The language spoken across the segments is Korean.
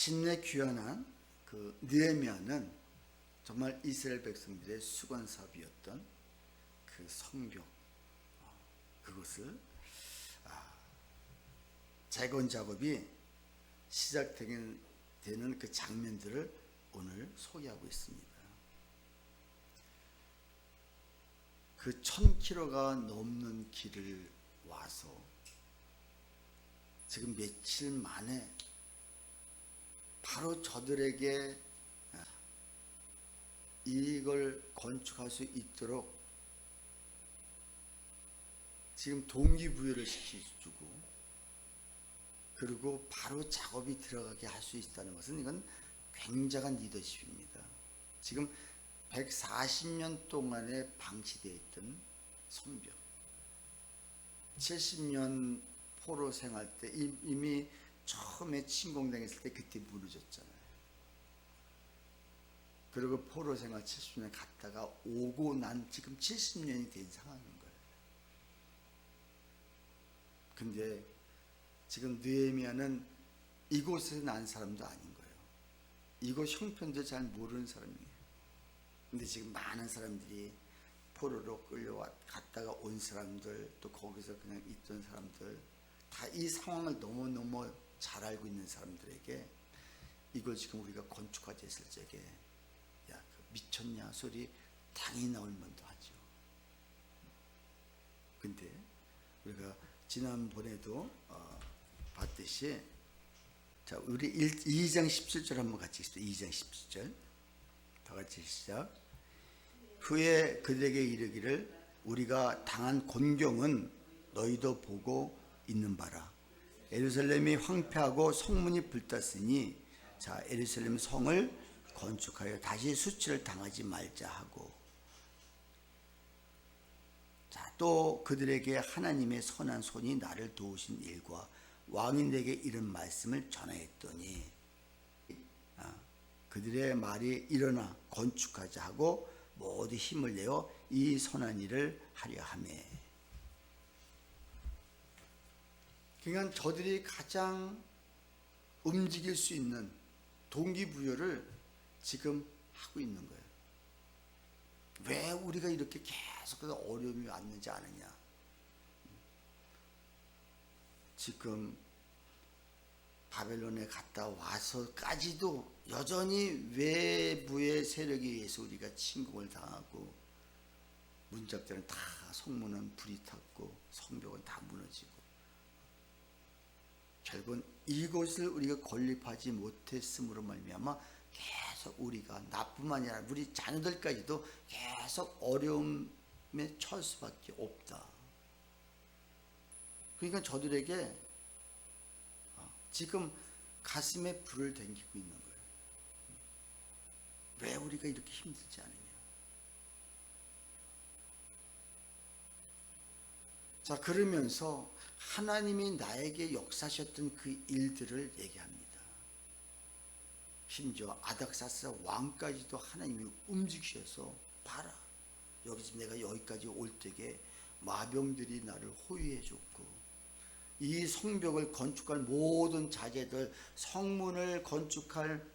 마침내 귀환한 그 느헤미야는 정말 이스라엘 백성들의 수건삽이었던 그 성벽, 그것을 재건 작업이 시작되는 그 장면들을 오늘 소개하고 있습니다. 그 1000km가 넘는 길을 와서 지금 며칠 만에 바로 저들에게 이걸 건축할 수 있도록 지금 동기부여를 시켜주고, 그리고 바로 작업이 들어가게 할 수 있다는 것은 이건 굉장한 리더십입니다. 지금 140년 동안에 방치되어 있던 성벽, 70년 포로 생활 때 이미 처음에 침공당했을 때 그때 무너졌잖아요. 그리고 포로 생활 70년 갔다가 오고 난 지금 70년이 된 상황인 거예요. 근데 지금 느헤미야는 이곳에서 난 사람도 아닌 거예요. 이곳 형편도 잘 모르는 사람이에요. 근데 지금 많은 사람들이 포로로 끌려갔다가 온 사람들, 또 거기서 그냥 있던 사람들, 다 이 상황을 너무너무 잘 알고 있는 사람들에게 이걸 지금 우리가 건축하자 했을 적에 야, 미쳤냐 소리 당연히 나올 만도 하죠. 근데 우리가 지난번에도 봤듯이, 자, 우리 2장 17절 한번 같이 읽읍시다. 2장 17절 다 같이 시작. 후에 그들에게 이르기를 우리가 당한 곤경은 너희도 보고 있는 바라. 예루살렘이 황폐하고 성문이 불탔으니 자, 예루살렘 성을 건축하여 다시 수치를 당하지 말자 하고, 자, 또 그들에게 하나님의 선한 손이 나를 도우신 일과 왕이 내게 이런 말씀을 전하였더니, 그들의 말이 일어나 건축하자 하고 모두 힘을 내어 이 선한 일을 하려 하매. 그러니까 저들이 가장 움직일 수 있는 동기부여를 지금 하고 있는 거예요. 왜 우리가 이렇게 계속해서 어려움이 왔는지 아느냐. 지금 바벨론에 갔다 와서까지도 여전히 외부의 세력에 의해서 우리가 침공을 당하고, 문짝들은 다, 성문은 불이 탔고 성벽은 다 무너지고, 결국은 이곳을 우리가 건립하지 못했음으로 말미암아 계속 우리가, 나뿐만 아니라 우리 자녀들까지도 계속 어려움에 처할 수밖에 없다. 그러니까 저들에게 지금 가슴에 불을 댕기고 있는 거예요. 왜 우리가 이렇게 힘들지 않느냐. 자, 그러면서 하나님이 나에게 역사하셨던 그 일들을 얘기합니다. 심지어 아닥사스 왕까지도 하나님이 움직이셔서, 봐라, 여기 지금 내가 여기까지 올 때에 마병들이 나를 호위해 줬고, 이 성벽을 건축할 모든 자재들, 성문을 건축할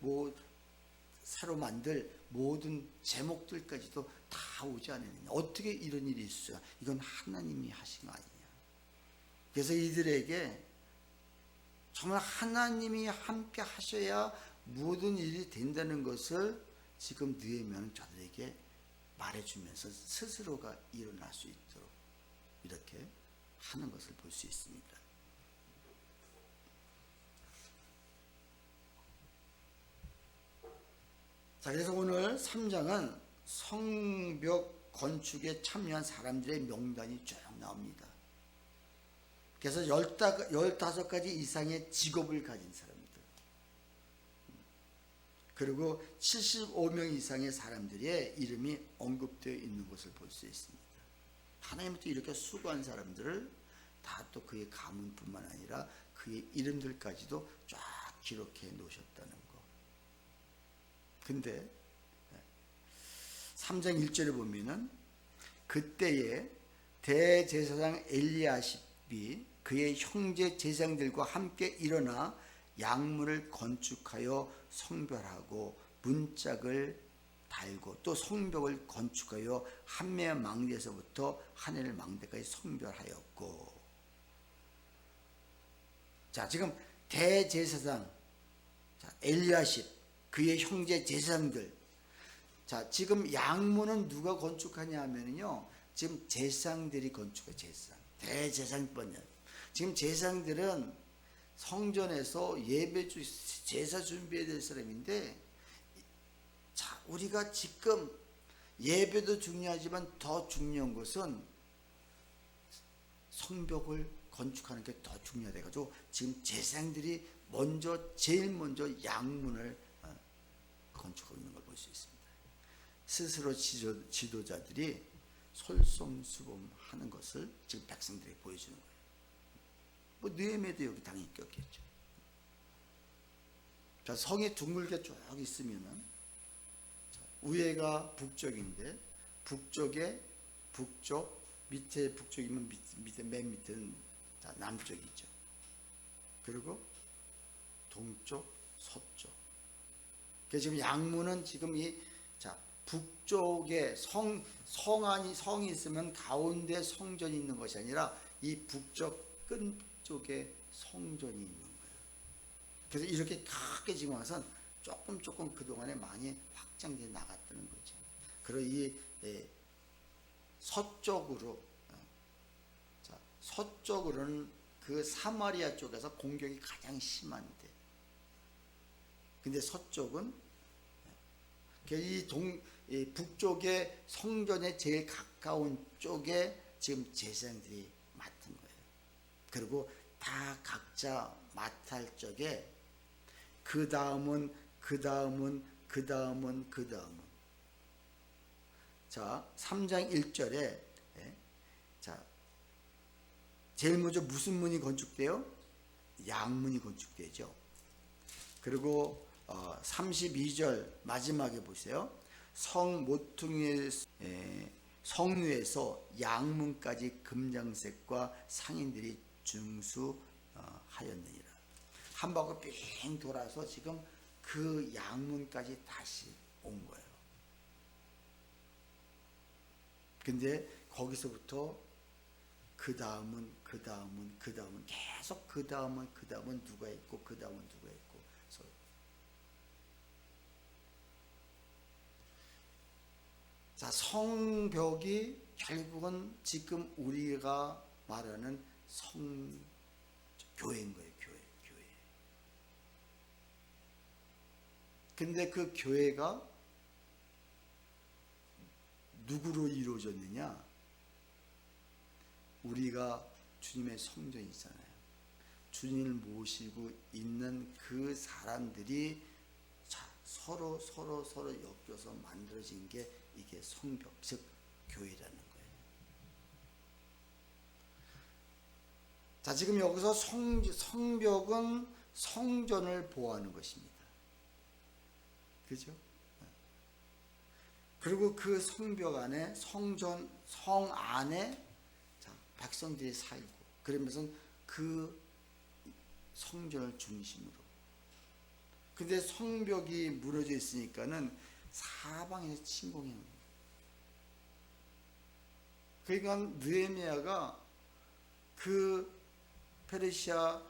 새로 만들 모든 제목들까지도 다 오지 않느냐. 어떻게 이런 일이 있어요? 이건 하나님이 하신 거 아니냐. 그래서 이들에게 정말 하나님이 함께 하셔야 모든 일이 된다는 것을 지금 느헤미야는 저들에게 말해주면서 스스로가 일어날 수 있도록 이렇게 하는 것을 볼 수 있습니다. 자, 그래서 오늘 3장은 성벽 건축에 참여한 사람들의 명단이 쭉 나옵니다. 그래서 15가지 이상의 직업을 가진 사람들, 그리고 75명 이상의 사람들의 이름이 언급되어 있는 것을 볼 수 있습니다. 하나님은 또 이렇게 수고한 사람들을 다 또 그의 가문뿐만 아니라 그의 이름들까지도 쫙 기록해 놓으셨다는 것. 근데 3장 1절에 보면은 그때에 대제사장 엘리야십이 그의 형제 제사장들과 함께 일어나 양문을 건축하여 성별하고 문짝을 달고 또 성벽을 건축하여 한매 망대에서부터 하늘 망대까지 성별하였고. 자, 지금 대제사장 엘리야십 그의 형제 제사장들, 자 지금 양문은 누가 건축하냐 하면요, 지금 제사장들이 건축해. 제사장 대제사장뿐이야. 지금 제사장들은 성전에서 예배 제사 준비해야 될 사람인데, 자 우리가 지금 예배도 중요하지만 더 중요한 것은 성벽을 건축하는 게 더 중요하다 가지고 지금 제사장들이 제일 먼저 양문을 건축하고 있는 걸 볼 수 있습니다. 스스로 지도자들이 솔선수범하는 것을 지금 백성들에게 보여주는 거예요. 뭐 느헤미야도 여기 당연히 꼈겠죠. 자, 성이 둥글게 쭉 있으면은, 위에가 북쪽인데 북쪽 밑에 북쪽이면 밑에 맨 밑에는 남쪽이죠. 그리고 동쪽, 서쪽. 그래서 지금 양문은 지금 북쪽에 성이 있으면 가운데 성전이 있는 것이 아니라 이 북쪽 끝 쪽에 성전이 있는 거예요. 그래서 이렇게 크게 지금 와서 조금 그동안에 많이 확장돼 나갔다는 거죠. 그리고 이 서쪽으로는 그 사마리아 쪽에서 공격이 가장 심한데, 근데 서쪽은 이 북쪽의 성전에 제일 가까운 쪽에 지금 제사장들이 맡은 거예요. 그리고 다 각자 맡을 할 적에 그 다음은 자 3장 1절에 자 제일 먼저 무슨 문이 건축돼요? 양문이 건축되죠. 그리고 32절 마지막에 보세요. 성 성유에서 양문까지 금장색과 상인들이 중수하였느니라. 한 바퀴 빙 돌아서 지금 그 양문까지 다시 온 거예요. 근데 거기서부터 그 다음은 계속 그 다음은 누가 있고 그 다음은 누가 있고. 자, 성벽이 결국은 지금 우리가 말하는 교회인 거예요. 교회. 근데 그 교회가 누구로 이루어졌느냐? 우리가 주님의 성전이잖아요. 주님을 모시고 있는 그 사람들이 서로 엮여서 만들어진 게 이게 성벽, 즉 교회라는 거예요. 자, 지금 여기서 성벽은 성전을 보호하는 것입니다. 그죠? 그리고 그 성벽 안에 성 안에 백성들이 살고, 그러면서 그 성전을 중심으로. 근데 성벽이 무너져 있으니까는 사방에서 침공이 옵니다. 그러니까 느헤미야가 그 페르시아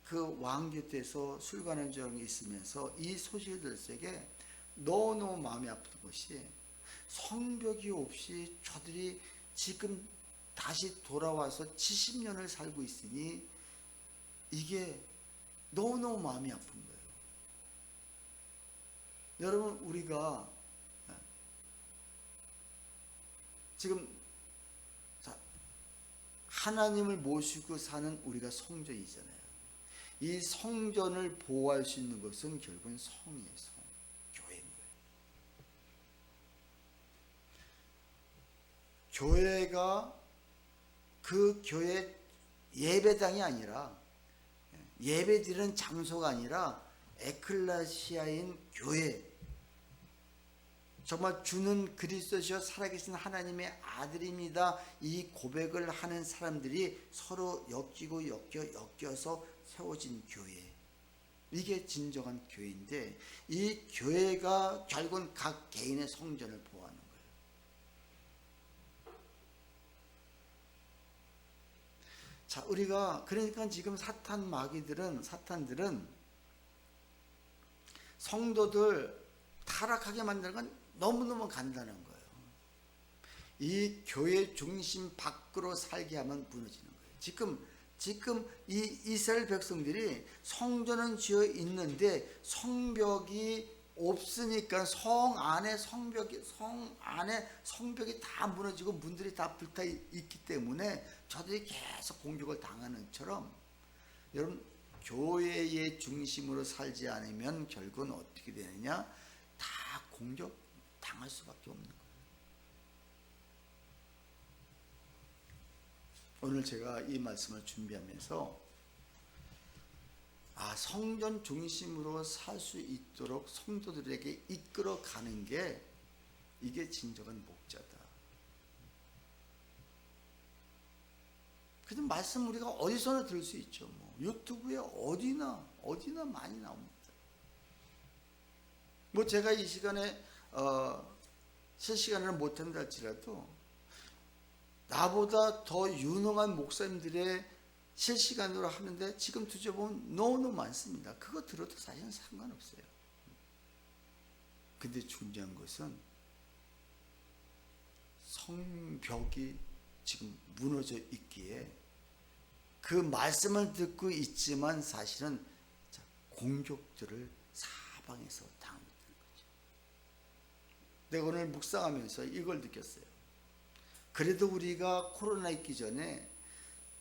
그 왕 곁에서 술관한 적이 있으면서 이 소식을 들을 때에 너무 마음이 아픈 것이, 성벽이 없이 저들이 지금 다시 돌아와서 70년을 살고 있으니 이게 너무너무 마음이 아픈 거예요. 여러분, 우리가 지금 하나님을 모시고 사는 우리가 성전이잖아요. 이 성전을 보호할 수 있는 것은 결국은 성이에요. 교회인 거예요. 교회가 그 교회 예배당이 아니라, 예배드리는 장소가 아니라 에클레시아인 교회, 정말 주는 그리스도시여 살아계신 하나님의 아들입니다, 이 고백을 하는 사람들이 서로 엮이고 엮여서 세워진 교회. 이게 진정한 교회인데, 이 교회가 결국은 각 개인의 성전을 보호하는 거예요. 자, 우리가 그러니까 지금 사탄들은 성도들 타락하게 만드는 건 너무너무 간단한 거예요. 이 교회 중심 밖으로 살게 하면 무너지는 거예요. 지금 이 이스라엘 백성들이 성전은 지어 있는데 성벽이 없으니까 성 안에 성벽이 다 무너지고 문들이 다 불타 있기 때문에 저들이 계속 공격을 당하는 것처럼, 여러분 교회의 중심으로 살지 않으면 결국은 어떻게 되느냐? 다 공격 당할 수밖에 없는 거예요. 오늘 제가 이 말씀을 준비하면서 성전 중심으로 살 수 있도록 성도들에게 이끌어 가는 게 이게 진정한 목자다. 그래서 말씀 우리가 어디서나 들을 수 있죠. 뭐 유튜브에 어디나 많이 나옵니다. 뭐 제가 이 시간에 실시간을 못한다 할지라도 나보다 더 유능한 목사님들의 실시간으로 하는데 지금 뒤져보면 너무 많습니다. 그거 들어도 사실은 상관없어요. 근데 중요한 것은 성벽이 지금 무너져 있기에 그 말씀을 듣고 있지만 사실은 공격들을 사방에서 당하고 있는 거죠. 내가 오늘 묵상하면서 이걸 느꼈어요. 그래도 우리가 코로나 있기 전에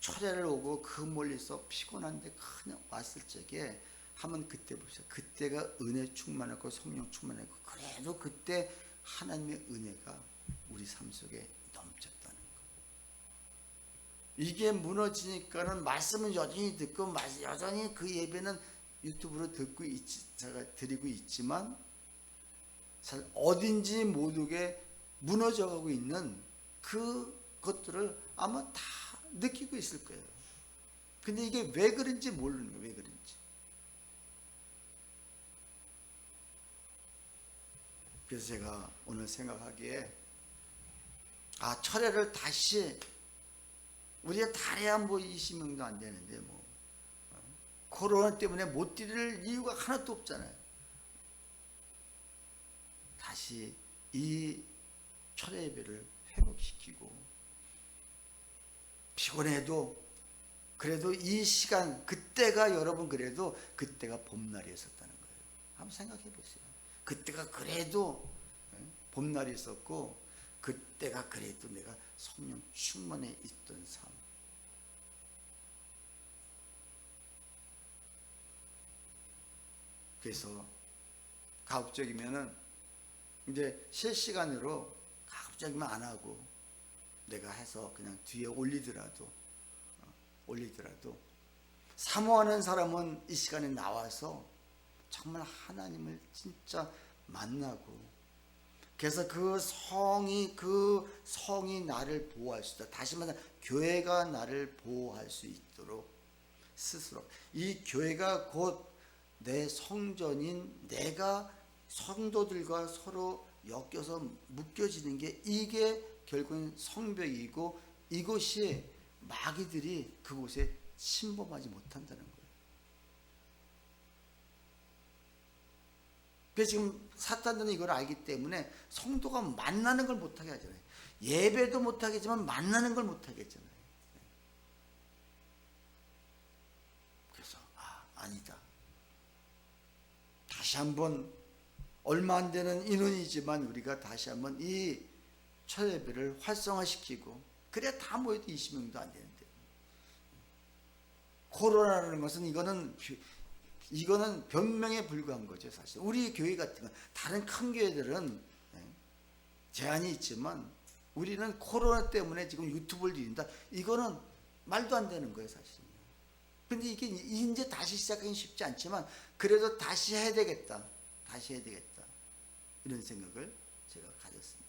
철야를 오고 그 멀리서 피곤한데 그냥 왔을 적에 한번 그때 보세요. 그때가 은혜 충만하고 성령 충만하고, 그래도 그때 하나님의 은혜가 우리 삶 속에 넘쳤다는 거. 이게 무너지니까는 말씀은 여전히 듣고 여전히 그 예배는 유튜브로 제가 드리고 있지만 어딘지 모르게 무너져가고 있는 그것들을 아마 다 느끼고 있을 거예요. 근데 이게 왜 그런지 모르는 거예요. 왜 그런지. 그래서 제가 오늘 생각하기에 철야를 다시 우리가 달에야 뭐 20명도 안 되는데 뭐 코로나 때문에 못 드릴 이유가 하나도 없잖아요. 다시 이 철야 예배를 회복시키고, 피곤해도 그래도 이 시간 그때가, 여러분 그래도 그때가 봄날이었었다는 거예요. 한번 생각해 보세요. 그때가 그래도 봄날이 있었고, 그때가 그래도 내가 성령 충만해 있던 삶. 그래서 가급적이면은 이제 실시간으로 가급적이면 안 하고 내가 해서 그냥 뒤에 올리더라도 사모하는 사람은 이 시간에 나와서 정말 하나님을 진짜 만나고, 그래서 그 성이 나를 보호할 수 있다. 다시 말해 교회가 나를 보호할 수 있도록 스스로, 이 교회가 곧 내 성전인 내가 성도들과 서로 엮여서 묶여지는 게, 이게 결국은 성벽이고, 이것이 마귀들이 그곳에 침범하지 못한다는 거예요. 그래서 지금 사탄들은 이걸 알기 때문에 성도가 만나는 걸 못하게 하잖아요. 예배도 못하겠지만 만나는 걸 못하게 했잖아요. 그래서 아니다. 다시 한번 얼마 안 되는 인원이지만 우리가 다시 한번 이 철예배를 활성화시키고, 그래야 다 모여도 20명도 안 되는데, 코로나라는 것은 이거는 변명에 불과한 거죠. 사실 우리 교회 같은 건, 다른 큰 교회들은 제한이 있지만 우리는 코로나 때문에 지금 유튜브를 드린다, 이거는 말도 안 되는 거예요 사실. 근데 이게 이제 다시 시작하기 쉽지 않지만 그래도 다시 해야 되겠다 이런 생각을 제가 가졌습니다.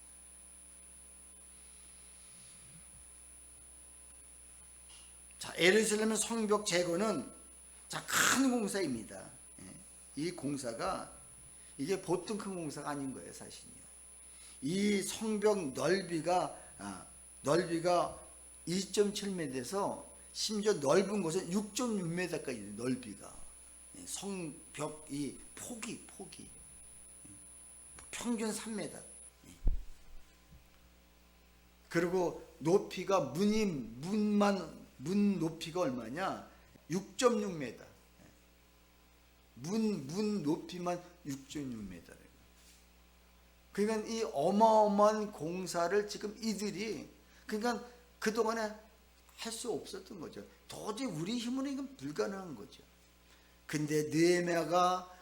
자, 예루살렘 성벽 재건은 큰 공사입니다. 이 공사가 이게 보통 큰 공사가 아닌 거예요, 사실은요. 이 성벽 넓이가 2.7m에서 심지어 넓은 곳은 6.6m까지 넓이가. 성벽 이 폭이 평균 3m. 그리고 높이가 문 높이가 얼마냐? 6.6m. 문 높이만 6.6m. 그러니까 이 어마어마한 공사를 지금 이들이 그러니까 그동안에 할 수 없었던 거죠. 도저히 우리 힘으로 이건 불가능한 거죠. 근데 느헤미야가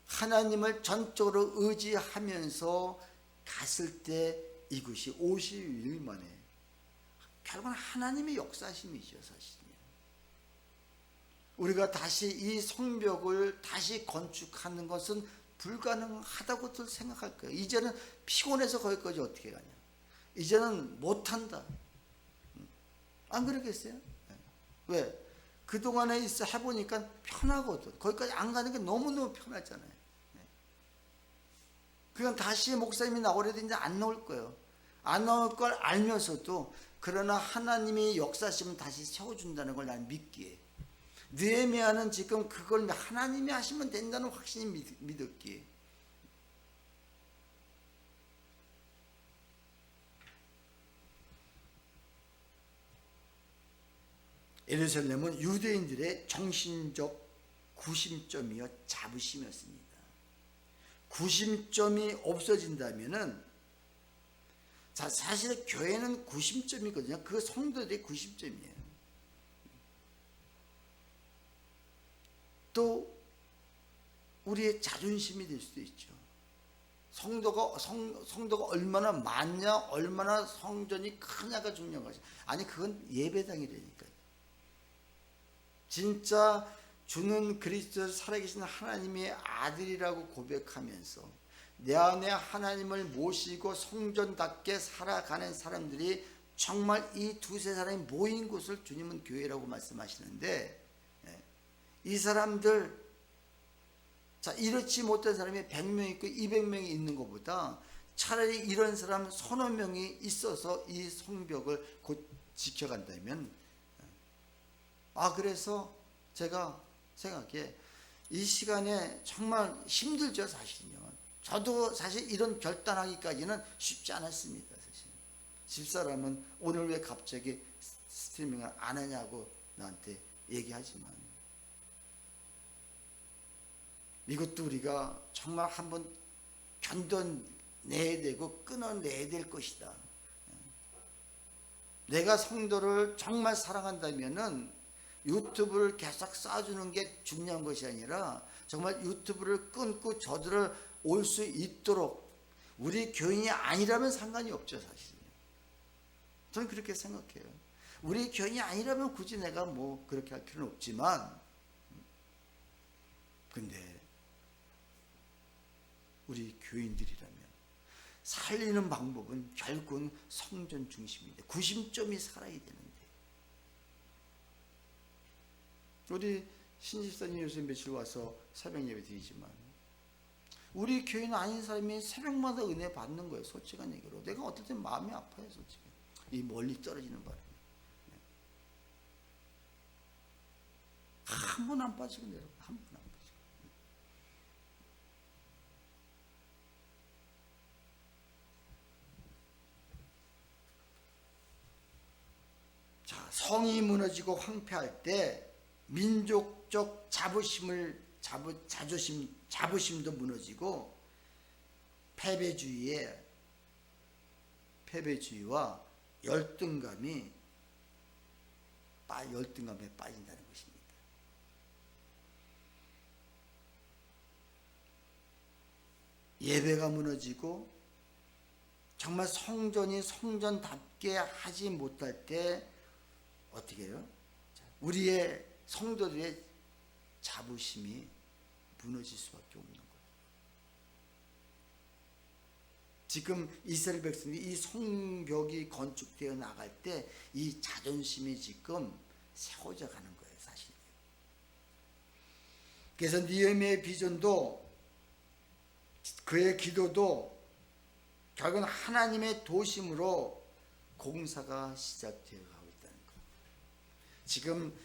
하나님을 전적으로 의지하면서 갔을 때 이것이 50일 만에 결국은 하나님의 역사심이죠, 사실은요. 우리가 다시 이 성벽을 다시 건축하는 것은 불가능하다고 생각할 거예요. 이제는 피곤해서 거기까지 어떻게 가냐. 이제는 못한다. 안 그러겠어요? 왜? 그동안에 있어 해보니까 편하거든. 거기까지 안 가는 게 너무너무 편하잖아요. 그냥 다시 목사님이 나오려도 이제 안 나올 거예요. 안 나올 걸 알면서도 그러나 하나님이 역사심을 다시 세워준다는 걸 난 믿기에. 느헤미야는 지금 그걸 하나님이 하시면 된다는 확신이 믿었기에. 예루살렘은 유대인들의 정신적 구심점이요 자부심이었습니다. 구심점이 없어진다면은 사실 교회는 구심점이거든요. 그 성도들의 구심점이에요. 또 우리의 자존심이 될 수도 있죠. 성도가 얼마나 많냐, 얼마나 성전이 크냐가 중요한 것이 아니 그건 예배당이라니까요. 진짜 주는 그리스도 살아계신 하나님의 아들이라고 고백하면서 내 안에 하나님을 모시고 성전답게 살아가는 사람들이 정말 이 두세 사람이 모인 곳을 주님은 교회라고 말씀하시는데 이 사람들 자 이렇지 못한 사람이 100명 있고 200명이 있는 것보다 차라리 이런 사람 서너 명이 있어서 이 성벽을 곧 지켜간다면 그래서 제가 생각해 이 시간에 정말 힘들죠 사실은요. 저도 사실 이런 결단하기까지는 쉽지 않았습니다. 사실 집사람은 오늘 왜 갑자기 스트리밍을 안 하냐고 나한테 얘기하지만 이것도 우리가 정말 한번 견뎌내야 되고 끊어내야 될 것이다. 내가 성도를 정말 사랑한다면은 유튜브를 계속 쏴주는 게 중요한 것이 아니라 정말 유튜브를 끊고 저들을 올 수 있도록 우리 교인이 아니라면 상관이 없죠 사실은. 저는 그렇게 생각해요. 우리 교인이 아니라면 굳이 내가 뭐 그렇게 할 필요는 없지만 근데 우리 교인들이라면 살리는 방법은 결국은 성전 중심인데 구심점이 살아야 되는데 우리 신집사님 요새 며칠 와서 새벽 예배 드리지만 우리 교인 아닌 사람이 새벽마다 은혜 받는 거예요. 솔직한 얘기로. 내가 어떨 땐 마음이 아파요. 솔직히. 이 멀리 떨어지는 바람에. 한 번 안 빠지고 내려가. 한 번 안 빠지고. 자, 성이 무너지고 황폐할 때 민족적 자부심도 무너지고 패배주의와 열등감에 빠진다는 것입니다. 예배가 무너지고 정말 성전이 성전답게 하지 못할 때 어떻게 해요? 우리의 성도들의 자부심이 무너질 수밖에 없는 거예요. 지금 이스라엘 백성이 이 성벽이 건축되어 나갈 때 이 자존심이 지금 세워져 가는 거예요, 사실. 그래서 느헤미야의 비전도 그의 기도도 결국은 하나님의 도심으로 공사가 시작되어 가고 있다는 거예요. 지금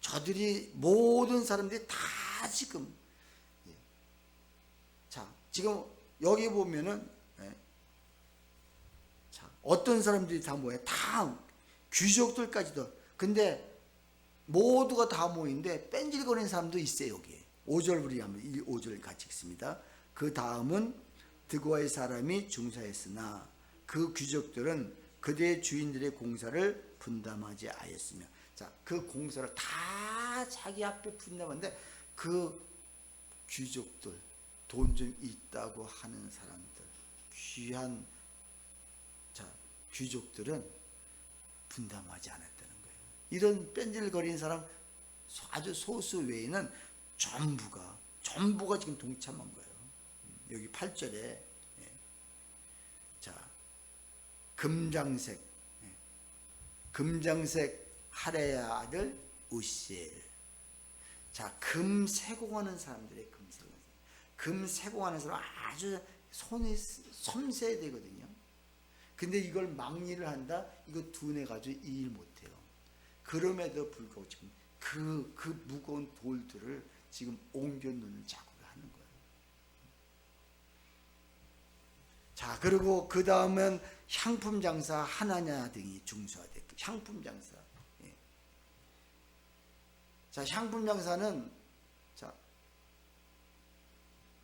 저들이 모든 사람들이 다 지금 자 지금 여기 보면은 자 어떤 사람들이 다 모여 다 귀족들까지도 근데 모두가 다 모이는데 뺀질거리는 사람도 있어요. 여기에 5절 우리 한번 5절 같이 읽습니다. 그 다음은 드고아의 사람이 중사했으나 그 귀족들은 그대의 주인들의 공사를 분담하지 아니했으며 자, 그 공사를 다 자기 앞에 분담하는데 그 귀족들 돈 좀 있다고 하는 사람들 귀한 자 귀족들은 분담하지 않았다는 거예요. 이런 뺀질거리는 사람 아주 소수 외에는 전부가 지금 동참한 거예요. 여기 8절에 자 금장색 하레야 아들 우시엘 자 금 세공하는 사람들의 금 세공하는 사람 아주 손이 섬세해야 되거든요. 근데 이걸 막리를 한다 이거 둔해 가지고 일 못해요. 그럼에도 불구하고 지금 그 무거운 돌들을 지금 옮겨 놓는 작업을 하는 거예요. 자 그리고 그 다음은 향품 장사 하나냐 등이 중수화됐고 향품 장사 자 향품 장사는 자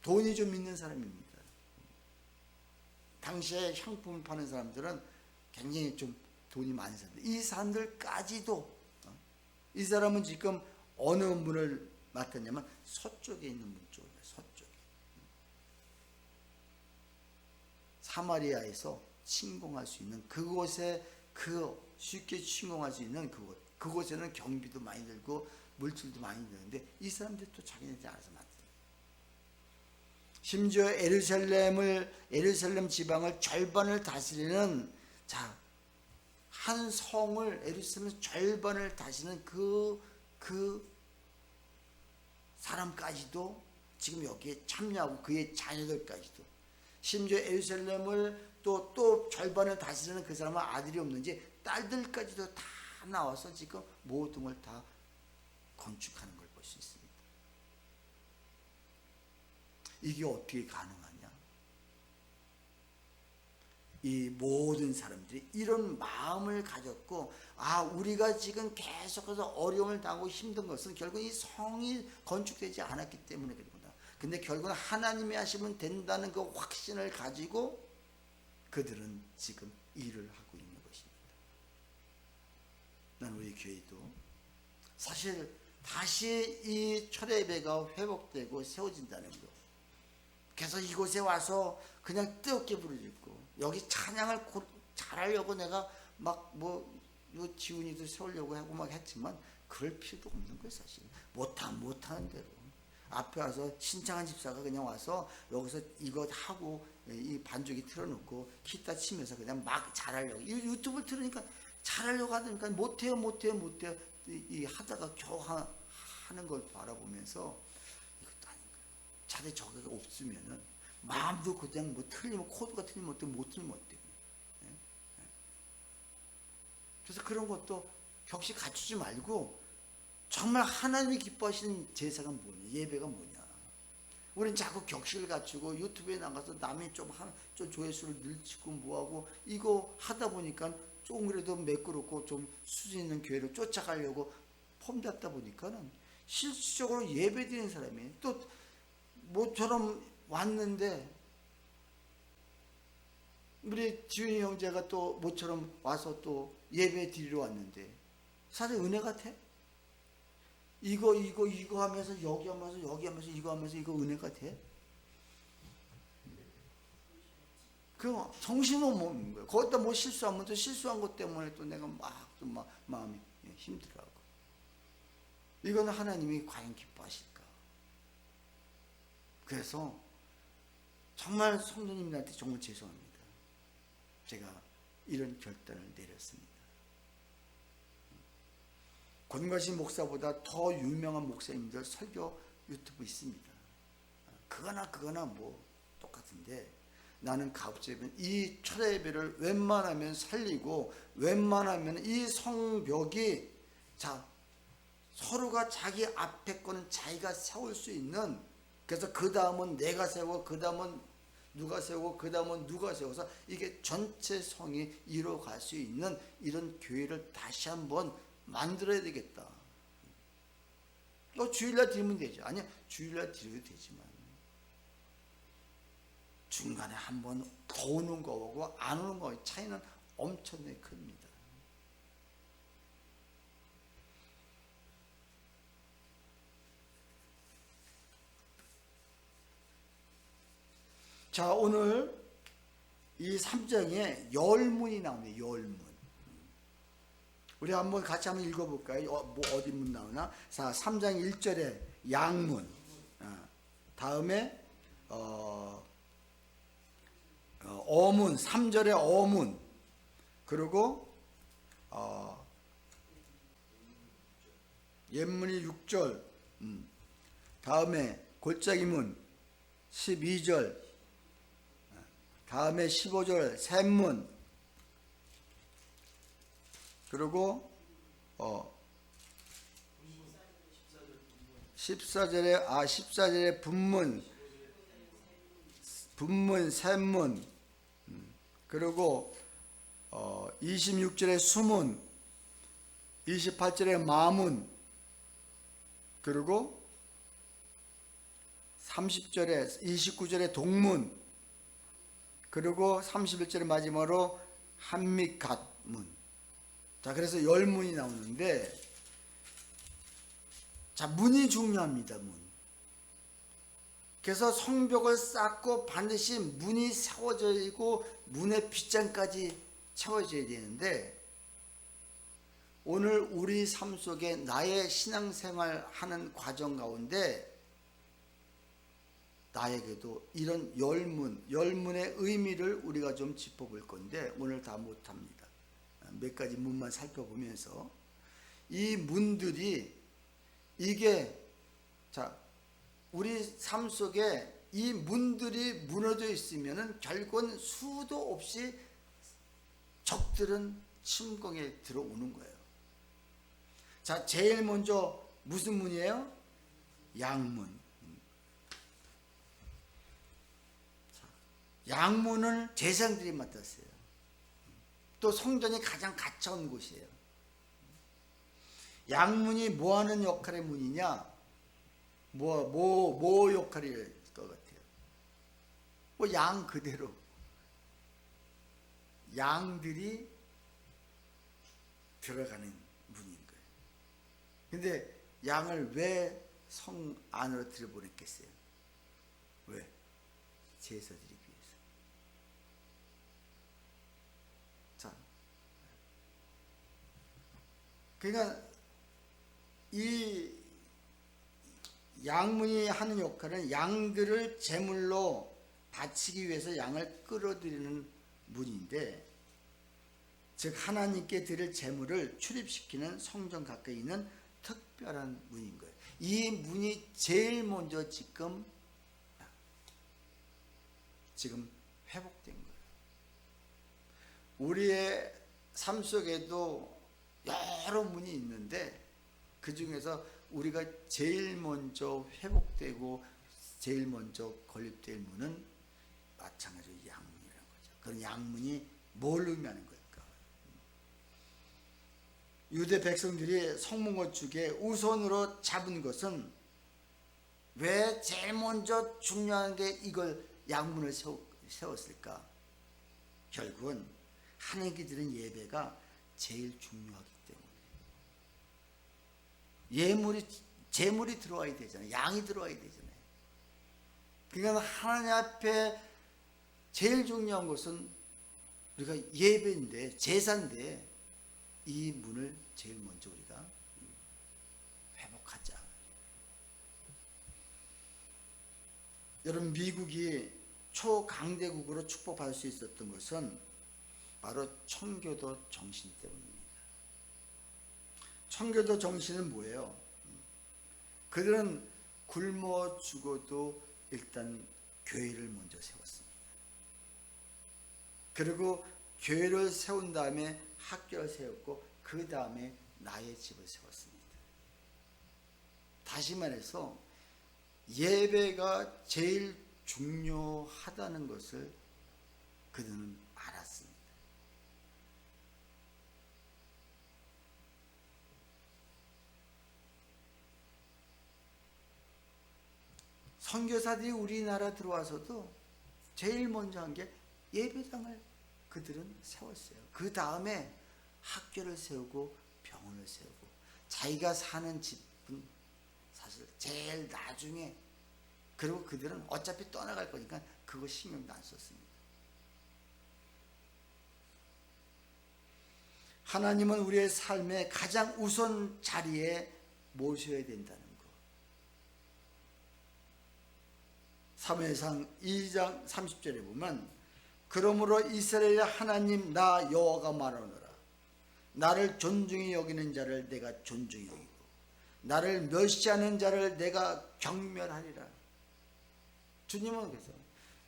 돈이 좀 있는 사람입니다. 당시에 향품을 파는 사람들은 굉장히 좀 돈이 많은 사람들 이 사람들까지도 이 사람은 지금 어느 문을 맡았냐면 서쪽에 있는 문 쪽이에요. 서쪽에 사마리아에서 침공할 수 있는 그곳에 쉽게 침공할 수 있는 그곳에는 경비도 많이 들고 물질도 많이 드는데 이 사람들이 또 자기네들이 알아서 맡아요. 심지어 에루살렘 지방을 절반을 다스리는 자 한 성을 에루살렘 절반을 다스리는 그 사람까지도 지금 여기에 참여하고 그의 자녀들까지도 심지어 에루살렘을 또 절반을 다스리는 그 사람은 아들이 없는지 딸들까지도 다 나와서 지금 모든 걸 다 건축하는 걸 볼 수 있습니다. 이게 어떻게 가능하냐? 이 모든 사람들이 이런 마음을 가졌고 우리가 지금 계속해서 어려움을 당하고 힘든 것은 결국 이 성이 건축되지 않았기 때문에 그렇구나. 근데 결국은 하나님이 하시면 된다는 그 확신을 가지고 그들은 지금 일을 하고 있는 것입니다. 난 우리 교회도 사실 다시 이 철회배가 회복되고 세워진다는 것 그래서 이곳에 와서 그냥 뜨겁게 부르짖고 여기 찬양을 잘하려고 내가 막 요 지훈이도 세우려고 하고 막 했지만 그럴 필요도 없는 거예요. 사실 못하는 대로 앞에 와서 신창한 집사가 그냥 와서 여기서 이거 하고 이 반주기 틀어놓고 기타 치면서 그냥 막 잘하려고 유튜브를 틀으니까 잘하려고 하니까 못해요 이 하다가 겨우 하는 걸 바라보면서 이것도 아닌 거예요. 차라리 저게 없으면은 마음도 그냥 틀리면 코드가 틀리면 어때 못 틀리면 어때. 그래서 그런 것도 격식 갖추지 말고 정말 하나님이 기뻐하시는 제사가 뭐냐 예배가 뭐냐. 우리는 자꾸 격식을 갖추고 유튜브에 나가서 남이 좀 조회수를 늘치고 뭐하고 이거 하다 보니까 조금 그래도 매끄럽고 좀 수준 있는 교회로 쫓아가려고 폼 잡다 보니까는 실질적으로 예배 드리는 사람이 또 모처럼 왔는데 우리 지훈이 형제가 또 모처럼 와서 또 예배 드리러 왔는데 사실 은혜 같아? 이거 하면서 여기 하면서 이거 하면서 이거 은혜 같아? 그 정신은 없는 거예요. 거기다 뭐 실수하면 또 실수한 것 때문에 또 내가 좀 마음이 힘들어하고. 이건 하나님이 과연 기뻐하실까? 그래서 정말 성도님들한테 정말 죄송합니다. 제가 이런 결단을 내렸습니다. 권과시 목사보다 더 유명한 목사님들 설교 유튜브 있습니다. 그거나 뭐 똑같은데, 나는 가급적이면 이 초대예배를 웬만하면 살리고, 웬만하면 이 성벽이, 자, 서로가 자기 앞에 거는 자기가 세울 수 있는, 그래서 그 다음은 내가 세우고, 그 다음은 누가 세우고, 그 다음은 누가 세워서 이게 전체 성이 이루어갈 수 있는 이런 교회를 다시 한번 만들어야 되겠다. 주일날 드리면 되죠. 아니, 주일날 드려도 되지만 중간에 한번 더 오는 거하고 안 오는 거의 차이는 엄청나게 큽니다. 자, 오늘 이 3장에 열문이 나오네요. 열문. 우리 한번 같이 한번 읽어볼까요? 뭐 어디 문 나오나? 자, 3장 1절에 양문. 다음에 어문. 3절에 어문. 그리고 옛문이 6절. 다음에 골짜기문 12절. 다음에 15절 샘문. 그리고 14절에 분문, 샘문. 그리고 26절에 수문, 28절에 마문. 그리고 30절에 29절에 동문. 그리고 31절에 마지막으로 한미갓문. 자, 그래서 열문이 나오는데, 자, 문이 중요합니다. 문. 그래서 성벽을 쌓고 반드시 문이 세워져 있고 문의 빗장까지 채워져야 되는데, 오늘 우리 삶 속에 나의 신앙생활 하는 과정 가운데 나에게도 이런 열문의 의미를 우리가 좀 짚어볼 건데, 오늘 다 못합니다. 몇 가지 문만 살펴보면서, 이 문들이, 이게, 자, 우리 삶 속에 이 문들이 무너져 있으면은 결국은 수도 없이 적들은 침공에 들어오는 거예요. 자, 제일 먼저 무슨 문이에요? 양문. 양문을 제사장들이 맡았어요. 또 성전이 가장 가까운 곳이에요. 양문이 뭐 하는 역할의 문이냐? 뭐 역할일 것 같아요? 뭐 양 그대로. 양들이 들어가는 문인 거예요. 근데 양을 왜 성 안으로 들여보냈겠어요? 왜? 제사 드리기 위해서. 자, 그러니까 이 양문이 하는 역할은 양들을 제물로 바치기 위해서 양을 끌어들이는 문인데, 즉 하나님께 드릴 제물을 출입시키는 성전 가까이 있는 특별한 문인 거예요. 이 문이 제일 먼저 지금 회복된 거예요. 우리의 삶 속에도 여러 문이 있는데, 그 중에서 우리가 제일 먼저 회복되고 제일 먼저 건립될 문은 마찬가지로 양문이라는 거죠. 그런 양문이 뭘 의미하는 걸까? 유대 백성들이 성문 건축에 우선으로 잡은 것은, 왜 제일 먼저 중요한 게 이걸 양문을 세웠을까? 결국은 하나님께 드리는 예배가 제일 중요하기 때문에, 제물이 들어와야 되잖아요. 양이 들어와야 되잖아요. 그러니까 하나님 앞에 제일 중요한 것은 우리가 예배인데, 제사인데, 이 문을 제일 먼저 우리가 회복하자. 여러분, 미국이 초강대국으로 축복받을 수 있었던 것은 바로 청교도 정신 때문입니다. 선교도 정신은 뭐예요? 그들은 굶어 죽어도 일단 교회를 먼저 세웠습니다. 그리고 교회를 세운 다음에 학교를 세웠고 그 다음에 나의 집을 세웠습니다. 다시 말해서 예배가 제일 중요하다는 것을 그들은 알았습니다. 선교사들이 우리나라 들어와서도 제일 먼저 한 게 예배당을 그들은 세웠어요. 그 다음에 학교를 세우고 병원을 세우고 자기가 사는 집은 사실 제일 나중에, 그리고 그들은 어차피 떠나갈 거니까 그거 신경도 안 썼습니다. 하나님은 우리의 삶의 가장 우선 자리에 모셔야 된다는 거. 사무엘상 2장 30절에 보면 그러므로 이스라엘 하나님 나 여호와가 말하노라 나를 존중히 여기는 자를 내가 존중히 여기고 나를 멸시하는 자를 내가 경멸하리라. 주님은 그래서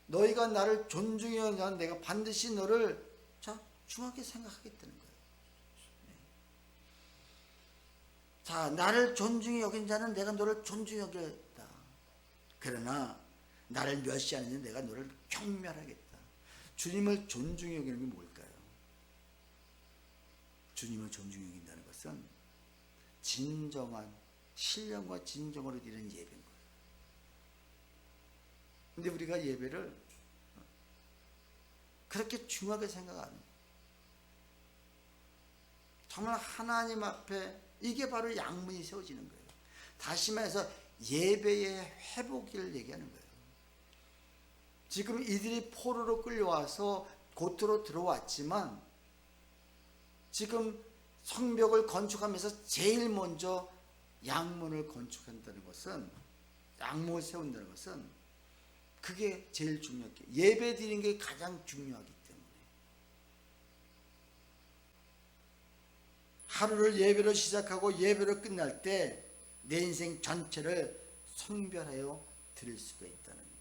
너희가 나를 존중히 여기는 자는 내가 반드시 너를 중하게 생각하겠다는 거예요. 자, 나를 존중히 여긴 자는 내가 너를 존중히 여기겠다. 그러나 나를 멸시하는 자는 내가 너를 경멸하겠다. 주님을 존중히 여기는 게 뭘까요? 주님을 존중히 여긴다는 것은 진정한 신령과 진정으로 드리는 예배인 거예요. 근데 우리가 예배를 그렇게 중요하게 생각 안 해요. 정말 하나님 앞에 이게 바로 양문이 세워지는 거예요. 다시 말해서 예배의 회복을 얘기하는 거예요. 지금 이들이 포로로 끌려와서 고토로 들어왔지만 지금 성벽을 건축하면서 제일 먼저 양문을 건축한다는 것은, 양문을 세운다는 것은 그게 제일 중요하게, 예배 드리는 게 가장 중요하기 때문에 하루를 예배로 시작하고 예배로 끝날 때 내 인생 전체를 성별하여 드릴 수가 있다는 거.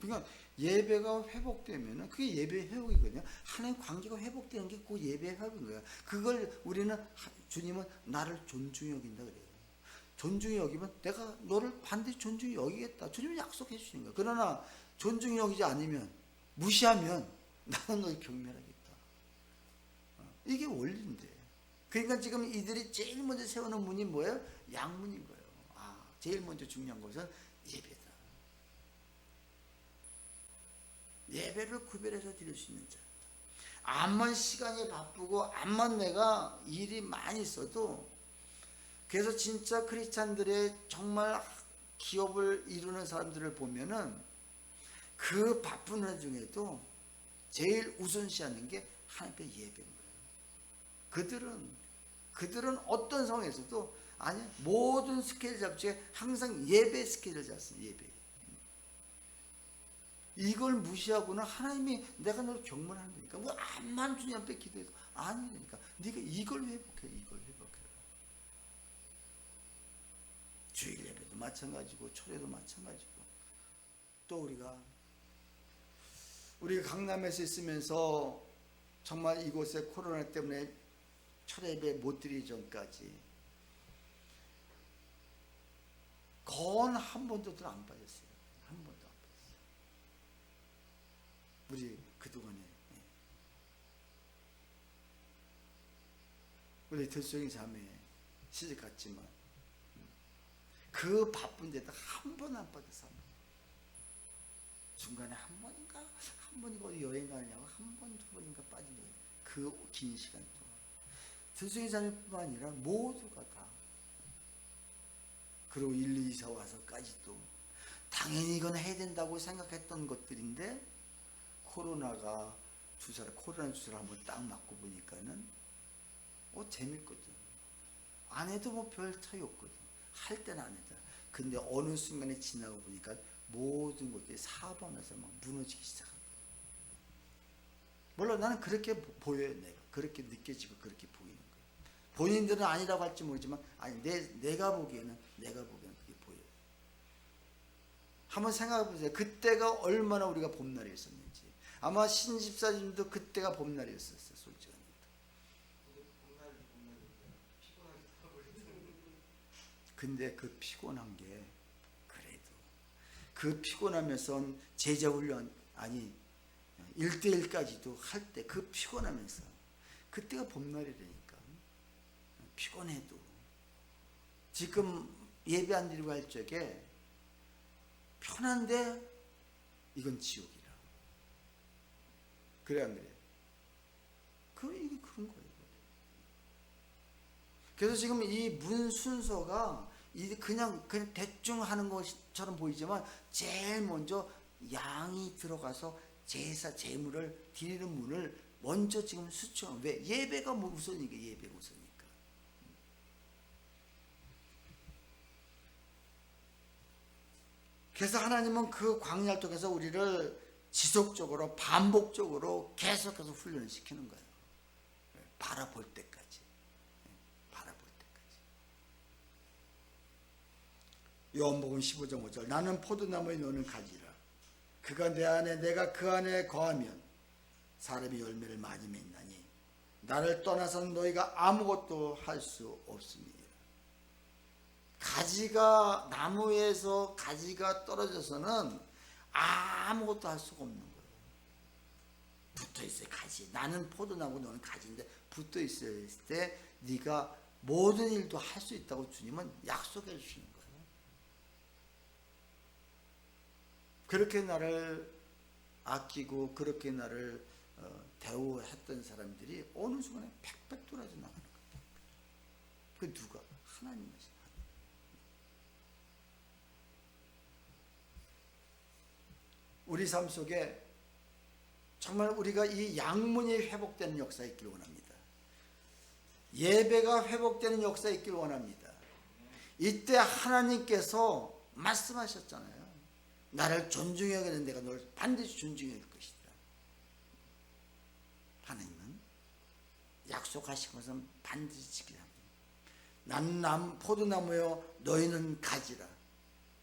그러니까 예배가 회복되면은 그게 예배 회복이거든요. 하나님 관계가 회복되는 게 그 예배 회복인 거예요. 그걸 우리는, 주님은 나를 존중히 여긴다 그래요. 존중히 여기면 내가 너를 반드시 존중히 여기겠다. 주님은 약속해 주시는 거예요. 그러나 존중히 여기지 않으면, 무시하면 나는 널 경멸하겠다. 이게 원리인데. 그러니까 지금 이들이 제일 먼저 세우는 문이 뭐예요? 양문인 거예요. 제일 먼저 중요한 것은 예배다. 예배를 구별해서 드릴 수 있는 자. 암만 시간이 바쁘고 암만 내가 일이 많이 있어도, 그래서 진짜 크리스찬들의 정말 기업을 이루는 사람들을 보면은 그 바쁜 일 중에도 제일 우선시하는 게 하나님의 예배인 거예요. 그들은 어떤 상황에서도 모든 스케줄 잡지에 항상 예배 스케줄을 잡습니다. 예배. 이걸 무시하고는 하나님이 내가 너를 경멸한다니까. 뭐 암만 주님 앞에 기도해도 아니니까. 네가 이걸 회복해, 이걸 회복해. 주일 예배도 마찬가지고 철회도 마찬가지고. 또 우리가 강남에서 있으면서 정말 이곳에 코로나 때문에 철회 예배 못 드리기 전까지 건 한 번도 안 빠졌어요. 한 번도 안 빠졌어요. 우리 그동안에 우리 들송이 자매 시집 갔지만 그 바쁜데도 한 번 안 빠졌어. 중간에 한 번인가 어디 여행 가느냐고 한 번, 두 번인가 빠진 거예요. 그 긴 시간 동안. 들송이 자매뿐만 아니라 모두가 다. 그리고 1, 2, 4 와서까지도 당연히 이건 해야 된다고 생각했던 것들인데 코로나 주사를 한번 딱 맞고 보니까는 재밌거든. 안 해도 뭐 별 차이 없거든. 할 때는 안 해도. 근데 어느 순간에 지나고 보니까 모든 것들이 사방에서 막 무너지기 시작한 거야. 물론 나는 그렇게 보여요. 내가 그렇게 느껴지고 그렇게 보이는 거야. 본인들은 아니라고 할지 모르지만 아니 내가 보기에는 그게 보여요. 한번 생각해 보세요. 그때가 얼마나 우리가 봄날이었었는지. 아마 신집사님도 그때가 봄날이었었어요. 솔직히. 근데 그 피곤한 게 그래도 그 피곤하면서 제자훈련 아니 1대1까지도 할 때 그 피곤하면서 그때가 봄날이라니까. 피곤해도 지금 예배 안 드리고 할 적에 편한데 이건 지옥이라. 그래 안 그래? 이게 그런 거예요. 그래서 지금 이 문 순서가 그냥 대충 하는 것처럼 보이지만 제일 먼저 양이 들어가서 제사 제물을 드리는 문을 먼저 지금 수청. 왜? 예배가 우선이니까. 예배가 우선이니까. 그래서 하나님은 그 광야를 통해서 우리를 지속적으로 반복적으로 계속해서 훈련을 시키는 거예요. 바라볼 때까지. 바라볼 때까지. 요한복음 15장 5절 나는 포도나무에 너는 가지라. 그가 내 안에 내가 그 안에 거하면 사람이 열매를 많이 맺나니 나를 떠나서는 너희가 아무것도 할 수 없습니다. 가지가 나무에서 가지가 떨어져서는 아무것도 할 수가 없는 거예요. 붙어 있어요. 가지. 나는 포도나무 너는 가지인데 붙어 있을 때 네가 모든 일도 할 수 있다고 주님은 약속해 주시는 거예요. 그렇게 나를 아끼고 그렇게 나를 대우했던 사람들이 어느 순간에 팩팩 돌아져 나가는 거예요. 그 누가? 하나님이시. 우리 삶 속에 정말 우리가 이 양문이 회복되는 역사 있기를 원합니다. 예배가 회복되는 역사 있기를 원합니다. 이때 하나님께서 말씀하셨잖아요. 나를 존중하게 내가 널 반드시 존중할 것이다. 하나님은 약속하신 것은 반드시 지키라. 나는 포도나무여 너희는 가지라.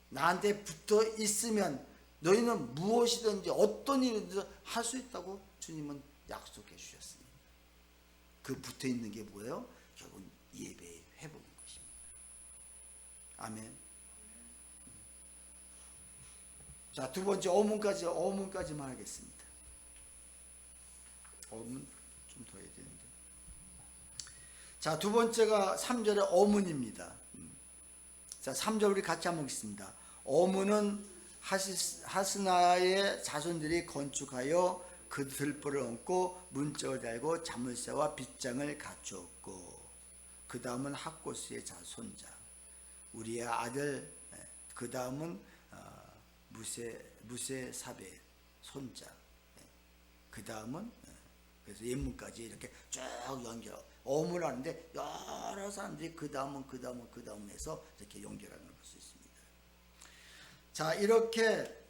나한테 붙어 있으면 너희는 무엇이든지 어떤 일이든지 할 수 있다고 주님은 약속해 주셨습니다. 그 붙어 있는 게 뭐예요? 결국은 예배의 회복인 것입니다. 아멘. 자, 두 번째 어문까지만 하겠습니다. 어문 좀 더 해야 되는데. 자, 두 번째가 3절의 어문입니다. 자, 3절 우리 같이 한번 읽습니다. 어문은 하스나의 자손들이 건축하여 그 들보를 얹고 문짝을 달고 자물쇠와 빗장을 갖추었고, 그 다음은 학고스의 자손자 우리의 아들, 그 다음은 무세사베 손자, 그 다음은 그래서 예문까지 이렇게 쭉 연결. 어문하는데 여러 사람들이 그 다음은 해서 이렇게 연결하는 걸 수 있습니다. 자, 이렇게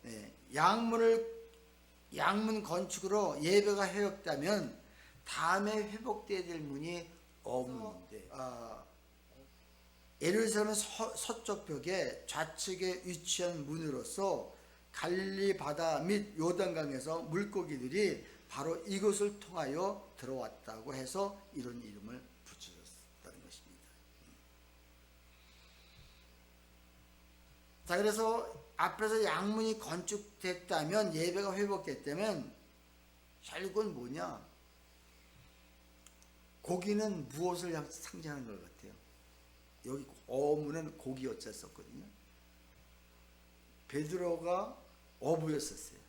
양문 건축으로 예배가 회복되면 다음에 회복되어야 될 문이 어문인데, 예루살렘 서쪽 벽에 좌측에 위치한 문으로서 갈릴리 바다 및 요단강에서 물고기들이 바로 이곳을 통하여 들어왔다고 해서 이런 이름을 붙여줬다는 것입니다. 자, 그래서 앞에서 양문이 건축됐다면, 예배가 회복됐다면 결국은 뭐냐? 고기는 무엇을 상징하는 것 같아요? 여기 어문은 고기였자 썼거든요. 베드로가 어부였었어요.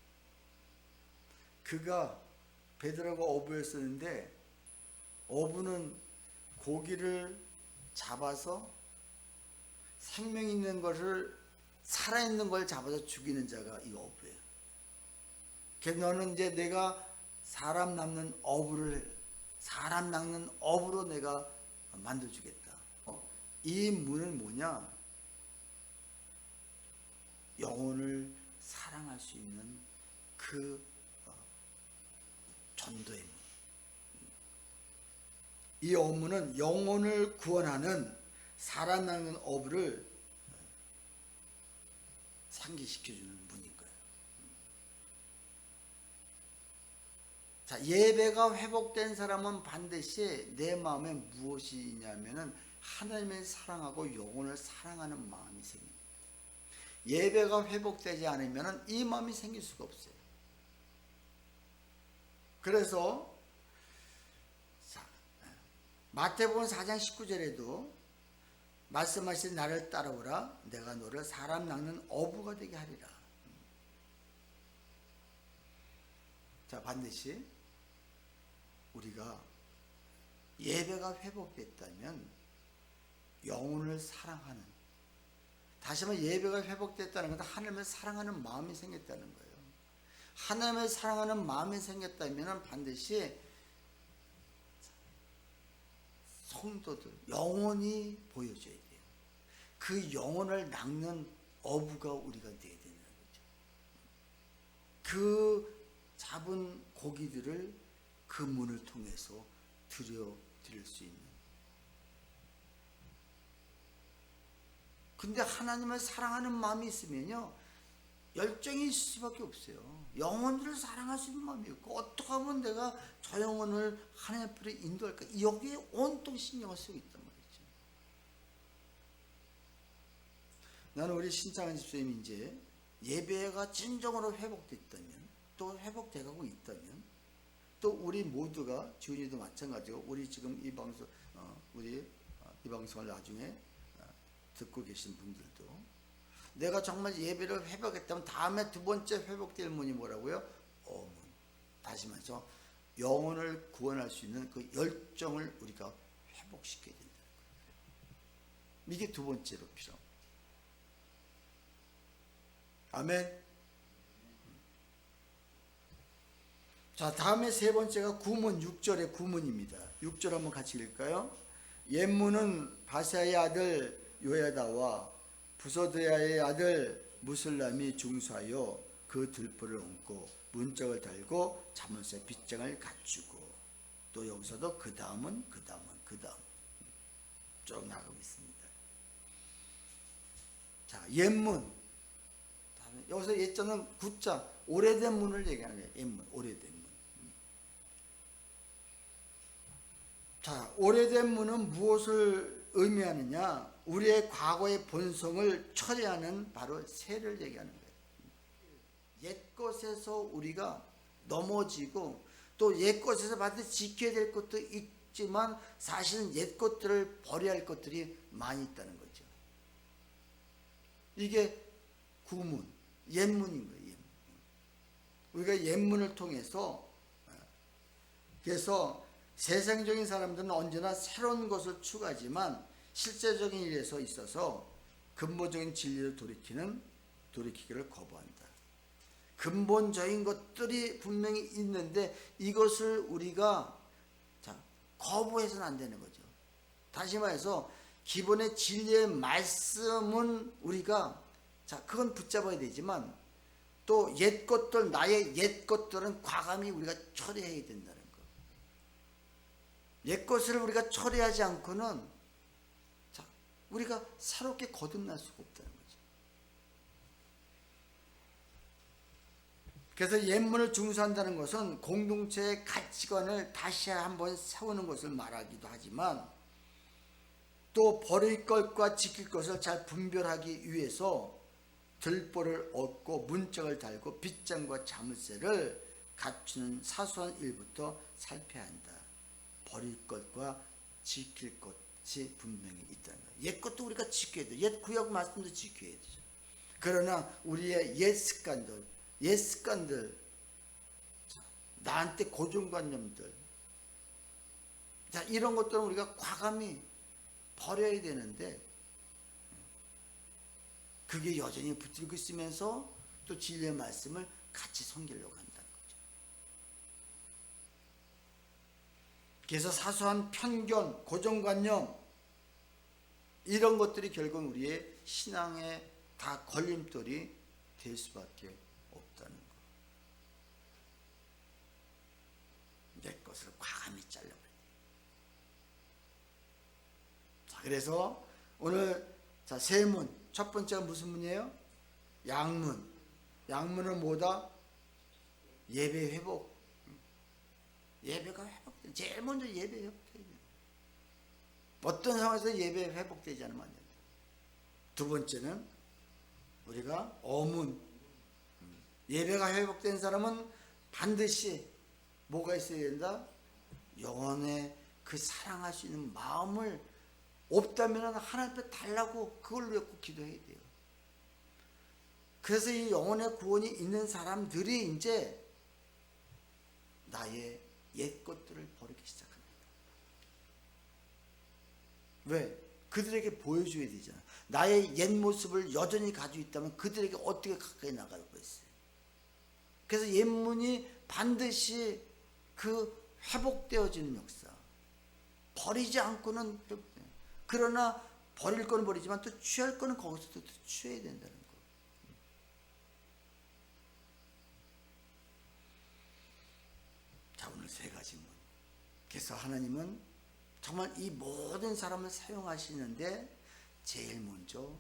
베드로가 어부였었는데, 어부는 고기를 잡아서 생명 있는 것을, 살아있는 걸 잡아서 죽이는 자가 이 어부예요. 그래서 너는 이제 내가 사람 낚는 어부로 내가 만들어주겠다. 이 문은 뭐냐? 영혼을 사랑할 수 있는 그 전도의 문. 이 어부는 영혼을 구원하는 살아나는 어부를 상기시켜주는 분인 거예요. 자, 예배가 회복된 사람은 반드시 내 마음에 무엇이 있냐면은 하나님을 사랑하고 영혼을 사랑하는 마음이 생깁니다. 예배가 회복되지 않으면은 이 마음이 생길 수가 없어요. 그래서 마태복음 4장 19절에도 말씀하신 나를 따라오라 내가 너를 사람 낚는 어부가 되게 하리라. 자, 반드시 우리가 예배가 회복됐다면 영혼을 사랑하는, 다시 한번 예배가 회복됐다는 것은 하나님을 사랑하는 마음이 생겼다는 거예요. 하나님을 사랑하는 마음이 생겼다면 반드시 성도들 영혼이 보여줘야 돼요. 그 영혼을 낚는 어부가 우리가 돼야 되는 거죠. 그 잡은 고기들을 그 문을 통해서 드릴 수 있는. 근데 하나님을 사랑하는 마음이 있으면요 열정이 있을 수밖에 없어요. 영혼들을 사랑할 수 있는 마음이 있고, 어떻게 하면 내가 저 영혼을 하나님 앞으로 인도할까, 여기에 온통 신경을 쓰고 있단 말이죠. 나는 우리 신창한 집사님이 이제 예배가 진정으로 회복됐다면, 또 회복돼가고 있다면, 또 우리 모두가, 주인이도 마찬가지고, 우리 지금 이 방송 이 방송을 나중에 듣고 계신 분들도 내가 정말 예배를 회복했다면 다음에 두 번째 회복될 문이 뭐라고요? 어문. 다시 말해서 영혼을 구원할 수 있는 그 열정을 우리가 회복시켜야 된다는 거예요. 이게 두 번째로 필요합니다. 아멘. 자, 다음에 세 번째가 구문, 6절의 구문입니다. 6절 한번 같이 읽을까요? 옛문은 바세아의 아들 요야다와 부소드야의 아들 무슬람이 중수하여 그 들보를 얹고 문짝을 달고 자문서 빗장을 갖추고, 또 여기서도 그 다음은 쭉 나가고 있습니다. 자, 옛문, 여기서 옛자는 구자, 오래된 문을 얘기하는 거예요. 옛문, 오래된 문. 자, 오래된 문은 무엇을 의미하느냐? 우리의 과거의 본성을 처리하는 바로 세를 얘기하는 거예요. 옛것에서 우리가 넘어지고, 또 옛것에서 반드시 지켜야 될 것도 있지만 사실은 옛것들을 버려야 할 것들이 많이 있다는 거죠. 이게 구문, 옛문인 거예요. 옛문. 우리가 옛문을 통해서, 그래서 세상적인 사람들은 언제나 새로운 것을 추구하지만 실제적인 일에 있어서 근본적인 진리를 돌이키기를 거부한다. 근본적인 것들이 분명히 있는데 이것을 우리가 거부해서는 안 되는 거죠. 다시 말해서 기본의 진리의 말씀은 우리가 그건 붙잡아야 되지만, 또 옛 것들, 나의 옛 것들은 과감히 우리가 처리해야 된다는 거. 옛 것을 우리가 처리하지 않고는 우리가 새롭게 거듭날 수가 없다는 거죠. 그래서 옛문을 중수한다는 것은 공동체의 가치관을 다시 한번 세우는 것을 말하기도 하지만, 또 버릴 것과 지킬 것을 잘 분별하기 위해서 들보를 얻고 문짝을 달고 빗장과 자물쇠를 갖추는 사소한 일부터 살펴야 한다. 버릴 것과 지킬 것이 분명히 있다는 거예요. 옛 것도 우리가 지켜야 돼요. 옛 구약 말씀도 지켜야 되죠. 그러나 우리의 옛 습관들, 나한테 고정관념들, 이런 것들은 우리가 과감히 버려야 되는데, 그게 여전히 붙들고 있으면서 또 진리의 말씀을 같이 섬기려고 한다는 거죠. 그래서 사소한 편견, 고정관념, 이런 것들이 결국은 우리의 신앙에 다 걸림돌이 될 수밖에 없다는 거. 내 것을 과감히 잘라버려야 돼. 그래서 오늘 자, 세 문. 첫 번째가 무슨 문이에요? 양문. 양문은 뭐다? 예배 회복. 예배가 회복돼. 제일 먼저 예배 회복돼야 돼. 어떤 상황에서 예배 회복되지 않으면 안 된다. 두 번째는 우리가 어문. 예배가 회복된 사람은 반드시 뭐가 있어야 된다? 영혼의 그 사랑할 수 있는 마음을 없다면 하나님 앞에 달라고 그걸 놓고 기도해야 돼요. 그래서 이 영혼의 구원이 있는 사람들이 이제 나의 옛 것들을 버리기 시작합니다. 왜? 그들에게 보여줘야 되잖아. 나의 옛 모습을 여전히 가지고 있다면 그들에게 어떻게 가까이 나가고 있어요. 그래서 옛문이 반드시 그 회복되어지는 역사. 버리지 않고는 회복돼요. 그러나 버릴 거는 버리지만 또 취할 거는 거기서 또 취해야 된다는 거. 자, 오늘 세 가지 문. 그래서 하나님은 정말 이 모든 사람을 사용하시는데 제일 먼저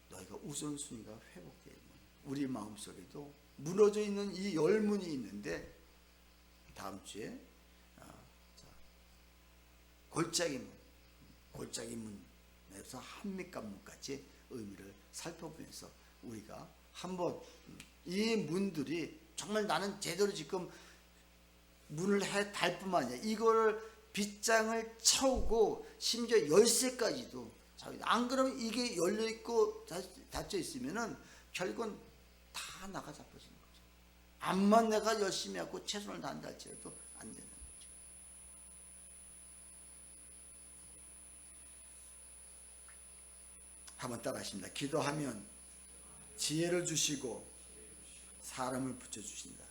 너희가 우선순위가 회복돼야 돼. 우리 마음속에도 무너져 있는 이 열문이 있는데 다음 주에 골짜기 문, 골짜기 문에서 한밑간문까지 의미를 살펴보면서 우리가 한번 이 문들이 정말 나는 제대로 지금 문을 달 뿐만 아니라 이거를 빗장을 채우고 심지어 열쇠까지도 안 그러면 이게 열려있고 닫혀 있으면은 결국은 다 나가 잡혀지는 거죠. 암만 내가 열심히 하고 최선을 다한다 할지라도 안 되는 거죠. 한번 따라 하십니다. 기도하면 지혜를 주시고 사람을 붙여주신다.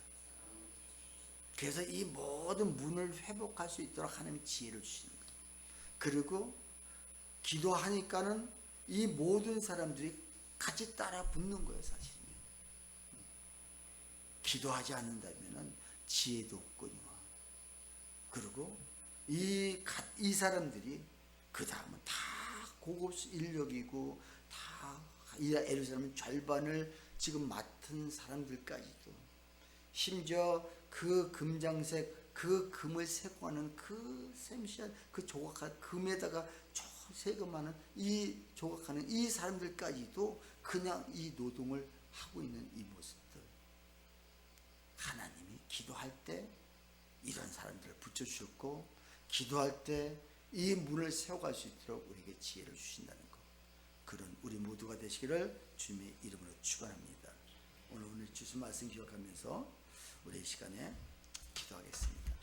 그래서 이 모든 문을 회복할 수 있도록 하나님이 지혜를 주시는 거예요. 그리고 기도하니까는 이 모든 사람들이 같이 따라 붙는 거예요, 사실은. 기도하지 않는다면 지혜도 없거니와. 그리고 이 사람들이 그 다음은 다 고급 인력이고 다 예루살렘 절반을 지금 맡은 사람들까지도 심지어 그 금장색 그 금을 세공하는 그 샘시한 그 조각한 금에다가 세금하는 이 조각하는 이 사람들까지도 그냥 이 노동을 하고 있는 이 모습들, 하나님이 기도할 때 이런 사람들을 붙여주셨고 기도할 때 이 문을 세워갈 수 있도록 우리에게 지혜를 주신다는 것, 그런 우리 모두가 되시기를 주님의 이름으로 축원합니다. 오늘 주신 말씀 기억하면서 우리 이 시간에 기도하겠습니다.